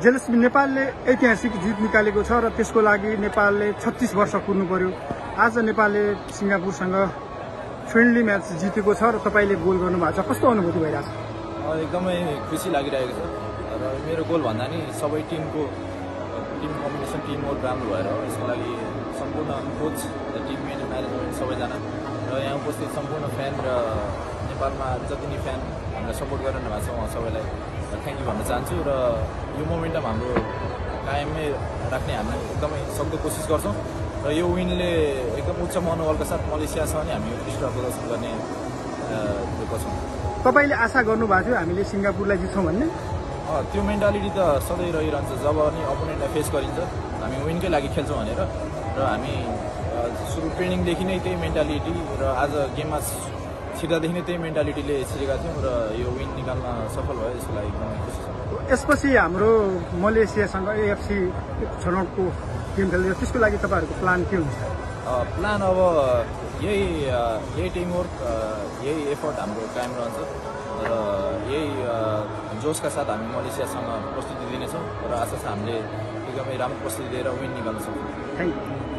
जेलसमी नेपालले ऐतिहासिक जित निकालेको छ र त्यसको लागि नेपालले 36 वर्ष कुर्नु पर्यो। आज नेपालले सिङ्गापुरसँग फ्रेन्डली म्याच जितेको छ र तपाईले गोल गर्नु भएको छ, कस्तो अनुभूति भइरहेछ? एकदमै खुसी लागिरहेको छ र मेरो गोल भन्दा नि सबै टिमको टिम कम्बिनेसन टिम वर्क राम्रो भएर यसको लागि सम्पूर्ण कोच टिम म्यानेजमेन्ट सबैजना र यहाँ उपस्थित सम्पूर्ण फ्यान र नेपालमा जति नि फ्यान हामीलाई सपोर्ट गरिरहनु भएको छ उहाँ सबैलाई थ्याङ्क यू भन्न चाहन्छु र यो मोमेन्टम हाम्रो कायमै राख्ने हामी एकदमै सक्दो कोसिस गर्छौँ र यो विनले एकदम उच्च मनोबलका साथ मलेसियासँग नि हामी यो पृष्ठ प्रदर्शन गर्ने छौँ। तपाईँले आशा गर्नुभएको थियो हामीले सिङ्गापुरलाई जित्छौँ भन्ने? त्यो मेन्टालिटी त सधैँ रहिरहन्छ जब नि अपोनेन्टलाई फेस गरिन्छ हामी विनकै लागि खेल्छौँ भनेर र हामी सुरु ट्रेनिङदेखि नै त्यही मेन्टालिटी र आज गेममा छिर्दादेखि नै त्यही मेन्टालिटीले छिरेका थियौँ र यो विन निकाल्न सफल भयो, यसको लागि एकदमै खुसी छ। यसपछि हाम्रो मलेसियासँग एएफसी छनौटको गेम खेल्दैछ, त्यसको लागि तपाईँहरूको प्लान के हुन्छ? प्लान अब यही टिमवर्क यही एफर्ट हाम्रो कायम रहन्छ र यही जोसका साथ हामी मलेसियासँग प्रस्तुति दिनेछौँ र आशा छ हामीले एकदमै राम्रो प्रस्तुति दिएर विन निकाल्न सक्छौँ। Thank you.